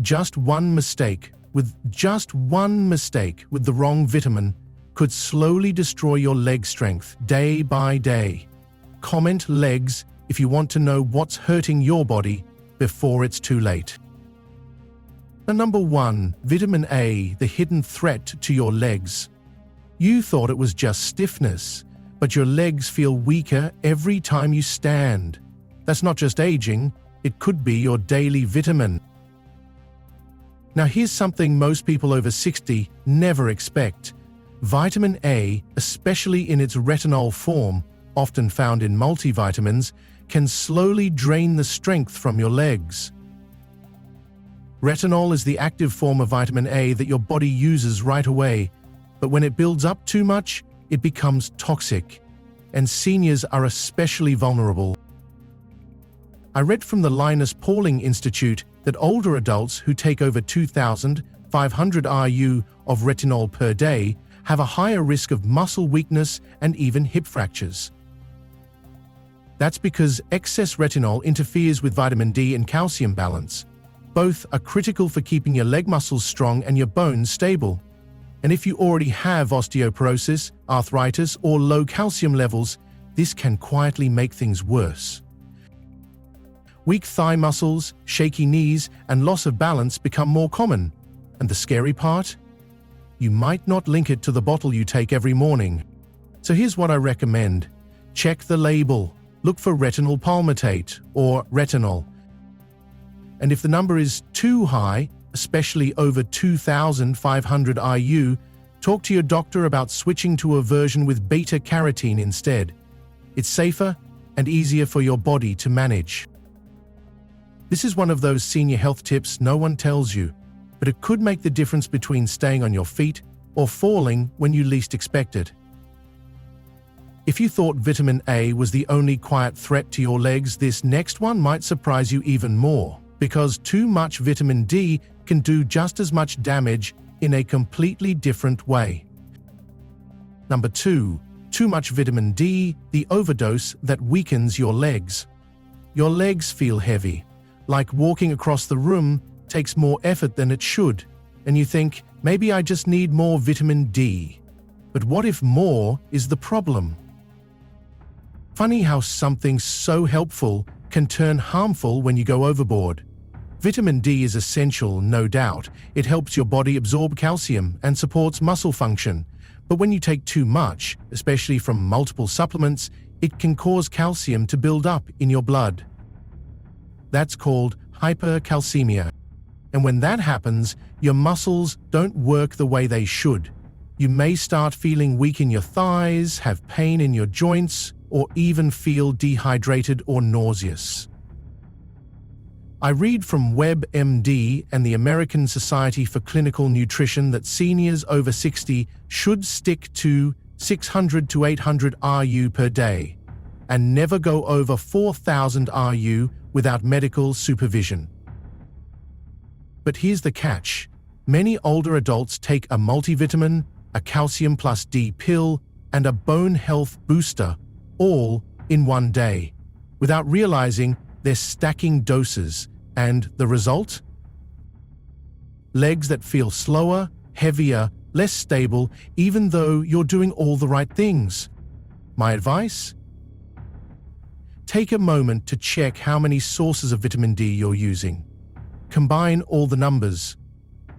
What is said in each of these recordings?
just one mistake with the wrong vitamin could slowly destroy your leg strength day by day. Comment legs if you want to know what's hurting your body before it's too late. Number 1. Vitamin A, the hidden threat to your legs. You thought it was just stiffness, but your legs feel weaker every time you stand. That's not just aging, it could be your daily vitamin. Now here's something most people over 60 never expect. Vitamin A, especially in its retinol form, often found in multivitamins, can slowly drain the strength from your legs. Retinol is the active form of vitamin A that your body uses right away, but when it builds up too much, it becomes toxic, and seniors are especially vulnerable. I read from the Linus Pauling Institute that older adults who take over 2,500 IU of retinol per day have a higher risk of muscle weakness and even hip fractures. That's because excess retinol interferes with vitamin D and calcium balance. Both are critical for keeping your leg muscles strong and your bones stable. And if you already have osteoporosis, arthritis, or low calcium levels, this can quietly make things worse. Weak thigh muscles, shaky knees, and loss of balance become more common. And the scary part? You might not link it to the bottle you take every morning. So here's what I recommend. Check the label. Look for retinol palmitate, or retinol. And if the number is too high, especially over 2,500 IU, talk to your doctor about switching to a version with beta-carotene instead. It's safer and easier for your body to manage. This is one of those senior health tips no one tells you, but it could make the difference between staying on your feet or falling when you least expect it. If you thought vitamin A was the only quiet threat to your legs, this next one might surprise you even more, because too much vitamin D can do just as much damage in a completely different way. Number 2. Too much vitamin D, the overdose that weakens your legs. Your legs feel heavy, like walking across the room takes more effort than it should, and you think, maybe I just need more vitamin D. But what if more is the problem? Funny how something so helpful can turn harmful when you go overboard. Vitamin D is essential, no doubt. It helps your body absorb calcium and supports muscle function. But when you take too much, especially from multiple supplements, it can cause calcium to build up in your blood. That's called hypercalcemia. And when that happens, your muscles don't work the way they should. You may start feeling weak in your thighs, have pain in your joints, or even feel dehydrated or nauseous. I read from WebMD and the American Society for Clinical Nutrition that seniors over 60 should stick to 600 to 800 RU per day and never go over 4,000 RU without medical supervision. But here's the catch. Many older adults take a multivitamin, a calcium plus D pill, and a bone health booster, all in one day, without realizing they're stacking doses, and the result? Legs that feel slower, heavier, less stable, even though you're doing all the right things. My advice? Take a moment to check how many sources of vitamin D you're using. Combine all the numbers.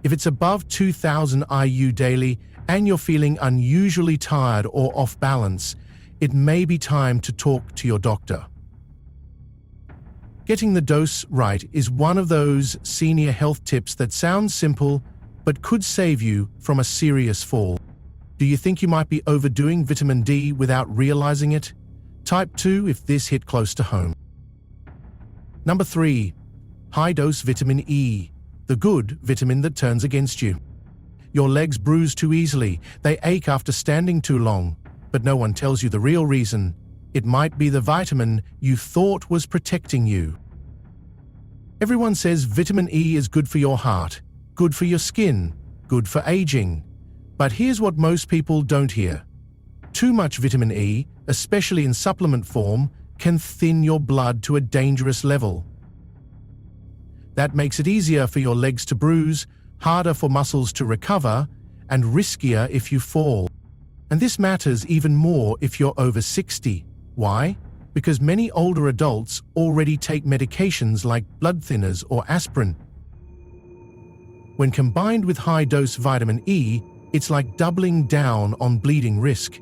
If it's above 2,000 IU daily and you're feeling unusually tired or off balance, it may be time to talk to your doctor. Getting the dose right is one of those senior health tips that sounds simple but could save you from a serious fall. Do you think you might be overdoing vitamin D without realizing it? Type 2 if this hit close to home. Number 3. High-dose vitamin E, the good vitamin that turns against you. Your legs bruise too easily, they ache after standing too long, but no one tells you the real reason. It might be the vitamin you thought was protecting you. Everyone says vitamin E is good for your heart, good for your skin, good for aging. But here's what most people don't hear. Too much vitamin E, especially in supplement form, can thin your blood to a dangerous level. That makes it easier for your legs to bruise, harder for muscles to recover, and riskier if you fall. And this matters even more if you're over 60. Why? Because many older adults already take medications like blood thinners or aspirin. When combined with high-dose vitamin E, it's like doubling down on bleeding risk.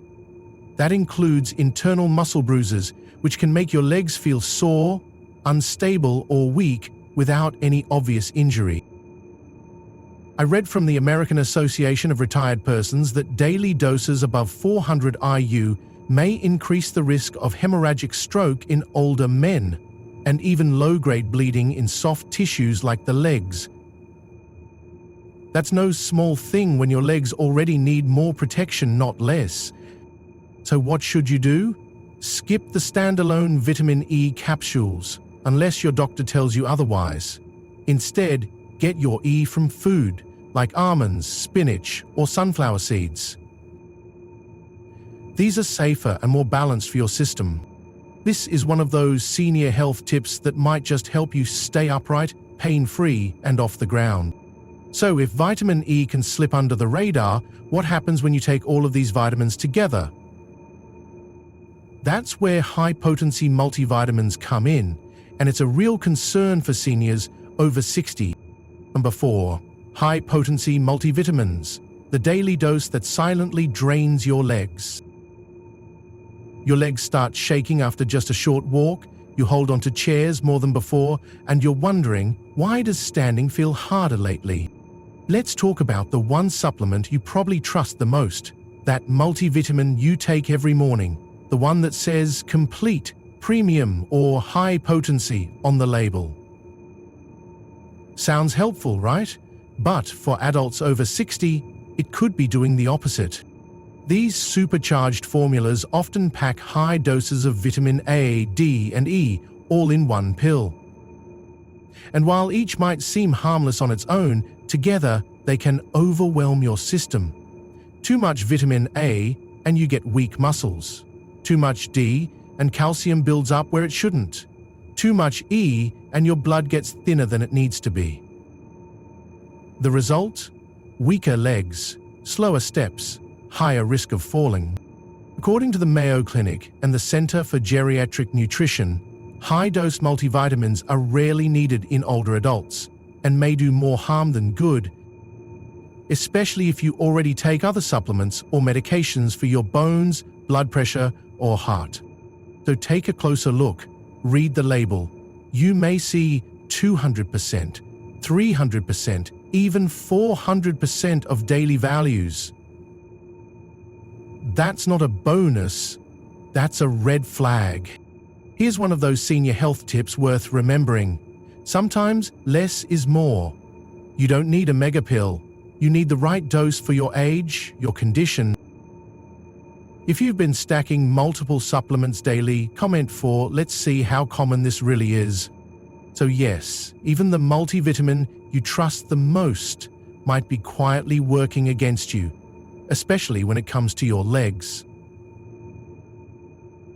That includes internal muscle bruises, which can make your legs feel sore, unstable, or weak without any obvious injury. I read from the American Association of Retired Persons that daily doses above 400 IU may increase the risk of hemorrhagic stroke in older men, and even low-grade bleeding in soft tissues like the legs. That's no small thing when your legs already need more protection, not less. So what should you do? Skip the standalone vitamin E capsules, unless your doctor tells you otherwise. Instead, get your E from food, like almonds, spinach, or sunflower seeds. These are safer and more balanced for your system. This is one of those senior health tips that might just help you stay upright, pain-free, and off the ground. So if vitamin E can slip under the radar, what happens when you take all of these vitamins together? That's where high-potency multivitamins come in, and it's a real concern for seniors over 60. Number 4. High-Potency Multivitamins, the daily dose that silently drains your legs. Your legs start shaking after just a short walk, you hold onto chairs more than before, and you're wondering, why does standing feel harder lately? Let's talk about the one supplement you probably trust the most, that multivitamin you take every morning, the one that says complete, premium, or high potency on the label. Sounds helpful, right? But for adults over 60, it could be doing the opposite. These supercharged formulas often pack high doses of vitamin A, D, and E, all in one pill. And while each might seem harmless on its own, together they can overwhelm your system. Too much vitamin A, and you get weak muscles. Too much D, and calcium builds up where it shouldn't. Too much E, and your blood gets thinner than it needs to be. The result? Weaker legs, slower steps, higher risk of falling. According to the Mayo Clinic and the Center for Geriatric Nutrition, high-dose multivitamins are rarely needed in older adults and may do more harm than good, especially if you already take other supplements or medications for your bones, blood pressure, or heart. So take a closer look, read the label. You may see 200%, 300%, even 400% of daily values. That's not a bonus, that's a red flag. Here's one of those senior health tips worth remembering. Sometimes less is more. You don't need a mega pill. You need the right dose for your age, your condition. If you've been stacking multiple supplements daily, comment for let's see how common this really is. So yes, even the multivitamin you trust the most might be quietly working against you, especially when it comes to your legs.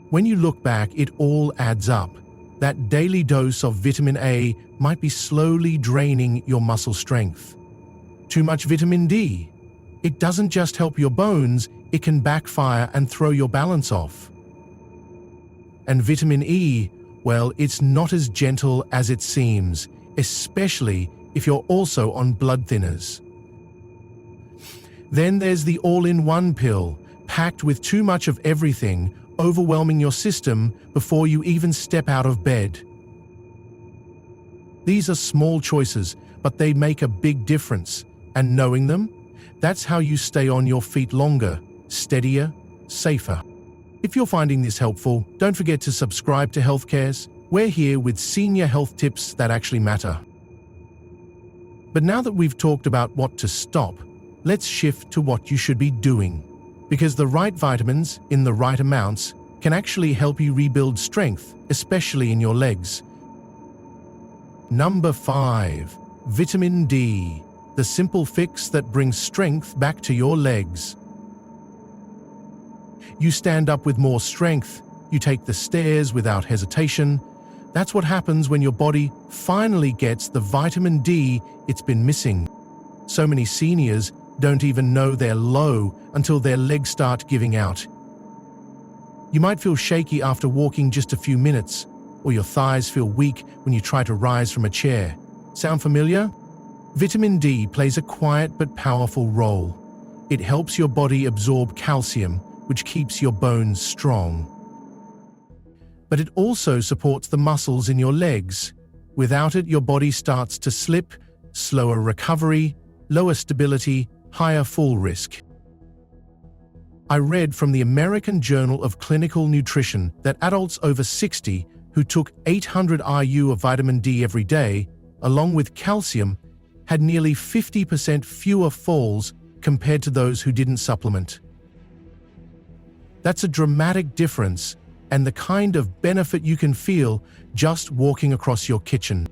When you look back, it all adds up. That daily dose of vitamin A might be slowly draining your muscle strength. Too much vitamin D. It doesn't just help your bones, it can backfire and throw your balance off. And vitamin E, well, it's not as gentle as it seems, especially if you're also on blood thinners. Then there's the all-in-one pill, packed with too much of everything, overwhelming your system before you even step out of bed. These are small choices, but they make a big difference, and knowing them, that's how you stay on your feet longer, steadier, safer. If you're finding this helpful, don't forget to subscribe to Healthcase. We're here with senior health tips that actually matter. But now that we've talked about what to stop, let's shift to what you should be doing. Because the right vitamins, in the right amounts, can actually help you rebuild strength, especially in your legs. Number 5. Vitamin D, the simple fix that brings strength back to your legs. You stand up with more strength, you take the stairs without hesitation. That's what happens when your body finally gets the vitamin D it's been missing. So many seniors don't even know they're low until their legs start giving out. You might feel shaky after walking just a few minutes, or your thighs feel weak when you try to rise from a chair. Sound familiar? Vitamin D plays a quiet but powerful role. It helps your body absorb calcium, which keeps your bones strong. But it also supports the muscles in your legs. Without it, your body starts to slip, slower recovery, lower stability, higher fall risk. I read from the American Journal of Clinical Nutrition that adults over 60 who took 800 IU of vitamin D every day, along with calcium, had nearly 50% fewer falls compared to those who didn't supplement. That's a dramatic difference, and the kind of benefit you can feel just walking across your kitchen.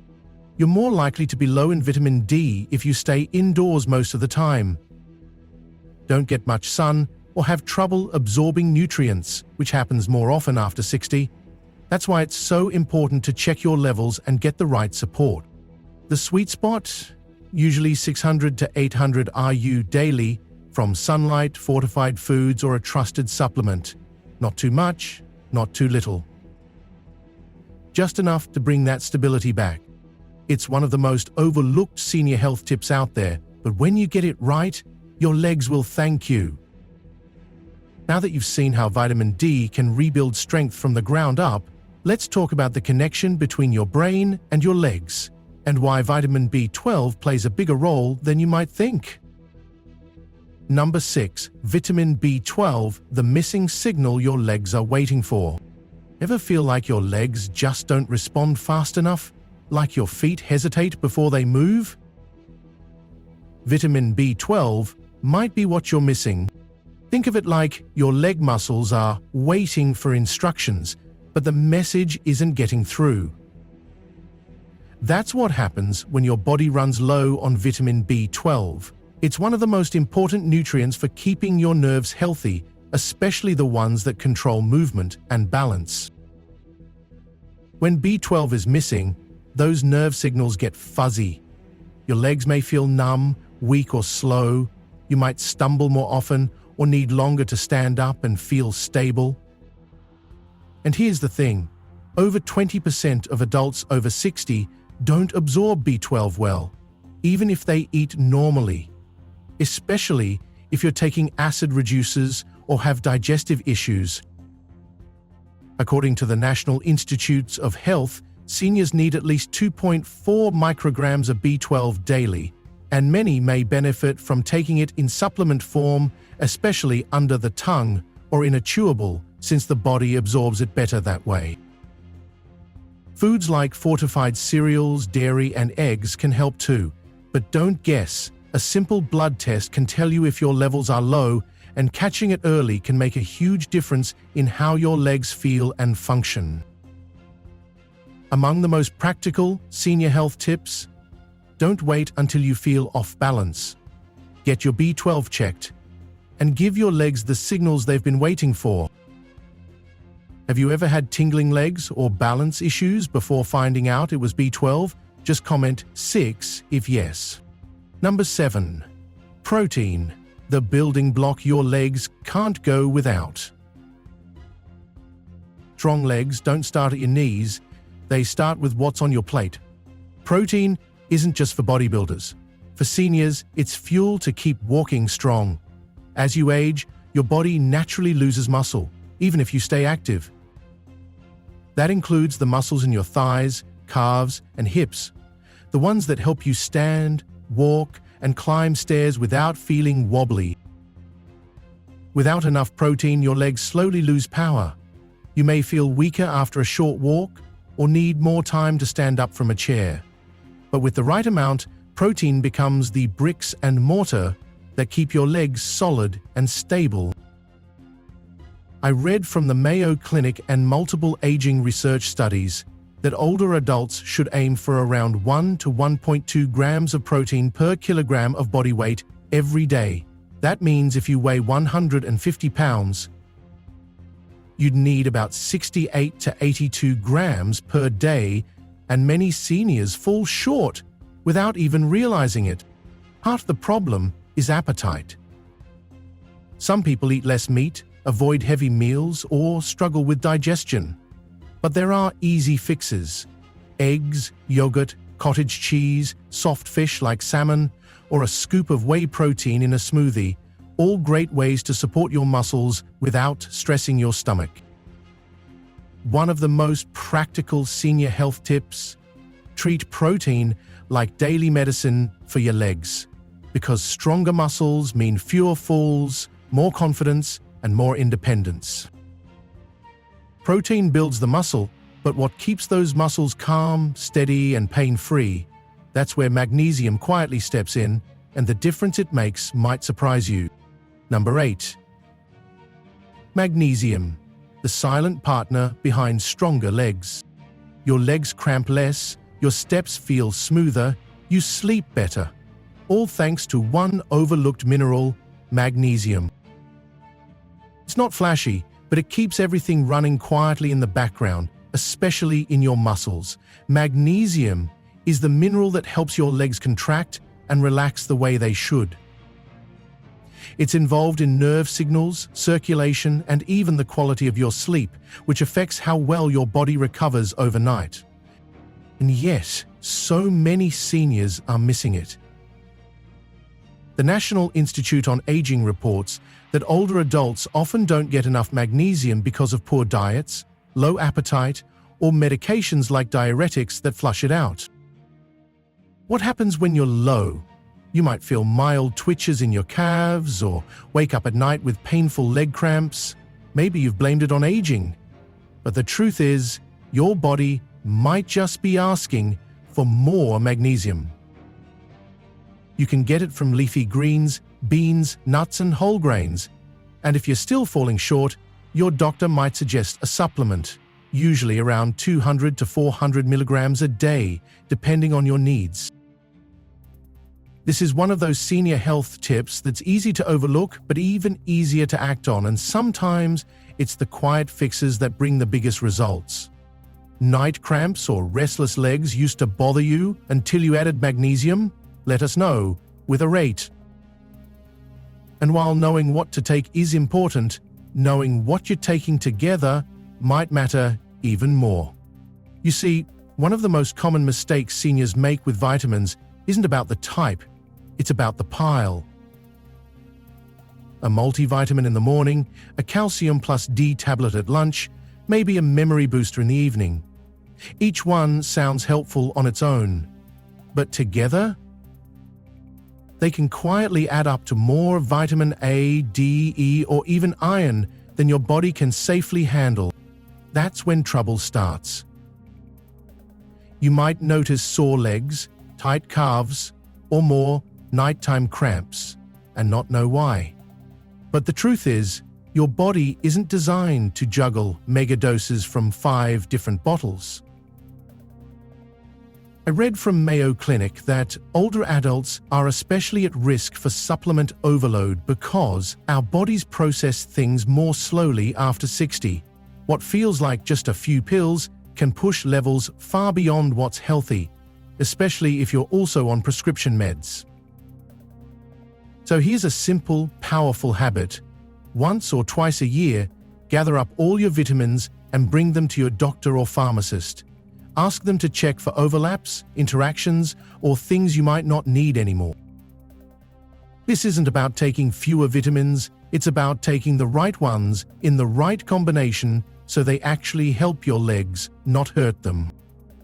You're more likely to be low in vitamin D if you stay indoors most of the time, don't get much sun, or have trouble absorbing nutrients, which happens more often after 60. That's why it's so important to check your levels and get the right support. The sweet spot? Usually 600 to 800 IU daily from sunlight, fortified foods, or a trusted supplement. Not too much, not too little. Just enough to bring that stability back. It's one of the most overlooked senior health tips out there, but when you get it right, your legs will thank you. Now that you've seen how vitamin D can rebuild strength from the ground up, let's talk about the connection between your brain and your legs, and why vitamin B12 plays a bigger role than you might think. Number 6. Vitamin B12, the missing signal your legs are waiting for. Ever feel like your legs just don't respond fast enough? Like your feet hesitate before they move? Vitamin B12 might be what you're missing. Think of it like your leg muscles are waiting for instructions, but the message isn't getting through. That's what happens when your body runs low on vitamin B12. It's one of the most important nutrients for keeping your nerves healthy, especially the ones that control movement and balance. When B12 is missing, those nerve signals get fuzzy. Your legs may feel numb, weak, or slow. You might stumble more often or need longer to stand up and feel stable. And here's the thing, over 20% of adults over 60 don't absorb B12 well, even if they eat normally, especially if you're taking acid reducers or have digestive issues. According to the National Institutes of Health, seniors need at least 2.4 micrograms of B12 daily, and many may benefit from taking it in supplement form, especially under the tongue or in a chewable, since the body absorbs it better that way. Foods like fortified cereals, dairy, and eggs can help too, but don't guess. A simple blood test can tell you if your levels are low, and catching it early can make a huge difference in how your legs feel and function. Among the most practical senior health tips: don't wait until you feel off balance. Get your B12 checked, and give your legs the signals they've been waiting for. Have you ever had tingling legs or balance issues before finding out it was B12? Just comment 6 if yes. Number 7. Protein, the building block your legs can't go without. Strong legs don't start at your knees, they start with what's on your plate. Protein isn't just for bodybuilders. For seniors, it's fuel to keep walking strong. As you age, your body naturally loses muscle, even if you stay active. That includes the muscles in your thighs, calves, and hips, the ones that help you stand, walk, and climb stairs without feeling wobbly. Without enough protein, your legs slowly lose power. You may feel weaker after a short walk, or need more time to stand up from a chair. But with the right amount, protein becomes the bricks and mortar that keep your legs solid and stable. I read from the Mayo Clinic and multiple aging research studies that older adults should aim for around 1 to 1.2 grams of protein per kilogram of body weight every day. That means if you weigh 150 pounds, you'd need about 68 to 82 grams per day, and many seniors fall short without even realizing it. Part of the problem is appetite. Some people eat less meat, avoid heavy meals, or struggle with digestion. But there are easy fixes. Eggs, yogurt, cottage cheese, soft fish like salmon, or a scoop of whey protein in a smoothie, all great ways to support your muscles without stressing your stomach. One of the most practical senior health tips: treat protein like daily medicine for your legs, because stronger muscles mean fewer falls, more confidence, and more independence. Protein builds the muscle, but what keeps those muscles calm, steady, and pain-free? That's where magnesium quietly steps in, and the difference it makes might surprise you. Number 8. Magnesium, the silent partner behind stronger legs. Your legs cramp less, your steps feel smoother, you sleep better. All thanks to one overlooked mineral, magnesium. It's not flashy, but it keeps everything running quietly in the background, especially in your muscles. Magnesium is the mineral that helps your legs contract and relax the way they should. It's involved in nerve signals, circulation, and even the quality of your sleep, which affects how well your body recovers overnight. And yet, so many seniors are missing it. The National Institute on Aging reports that older adults often don't get enough magnesium because of poor diets, low appetite, or medications like diuretics that flush it out. What happens when you're low? You might feel mild twitches in your calves or wake up at night with painful leg cramps. Maybe you've blamed it on aging. But the truth is, your body might just be asking for more magnesium. You can get it from leafy greens, beans, nuts, and whole grains. And if you're still falling short, your doctor might suggest a supplement, usually around 200 to 400 milligrams a day, depending on your needs. This is one of those senior health tips that's easy to overlook, but even easier to act on, and sometimes it's the quiet fixes that bring the biggest results. Night cramps or restless legs used to bother you until you added magnesium? Let us know with a rate. And while knowing what to take is important, knowing what you're taking together might matter even more. You see, one of the most common mistakes seniors make with vitamins isn't about the type, it's about the pile. A multivitamin in the morning, a calcium plus D tablet at lunch, maybe a memory booster in the evening. Each one sounds helpful on its own, but together, they can quietly add up to more vitamin A, D, E, or even iron than your body can safely handle. That's when trouble starts. You might notice sore legs, tight calves, or more nighttime cramps, and not know why. But the truth is, your body isn't designed to juggle mega doses from 5 different bottles. I read from Mayo Clinic that older adults are especially at risk for supplement overload because our bodies process things more slowly after 60. What feels like just a few pills can push levels far beyond what's healthy, especially if you're also on prescription meds. So here's a simple, powerful habit. Once or twice a year, gather up all your vitamins and bring them to your doctor or pharmacist. Ask them to check for overlaps, interactions, or things you might not need anymore. This isn't about taking fewer vitamins, it's about taking the right ones in the right combination so they actually help your legs, not hurt them.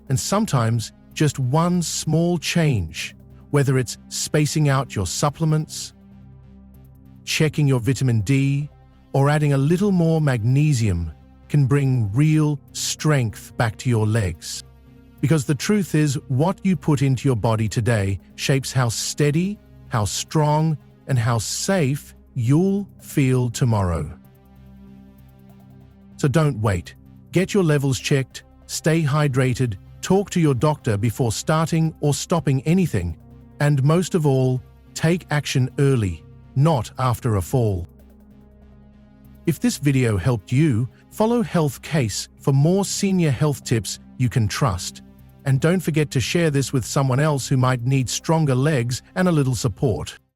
And sometimes, just one small change, whether it's spacing out your supplements, checking your vitamin D, or adding a little more magnesium, can bring real strength back to your legs. Because the truth is, what you put into your body today shapes how steady, how strong, and how safe you'll feel tomorrow. So don't wait. Get your levels checked, stay hydrated, talk to your doctor before starting or stopping anything, and most of all, take action early, not after a fall. If this video helped you, Follow Healthcase for more senior health tips you can trust. And don't forget to share this with someone else who might need stronger legs and a little support.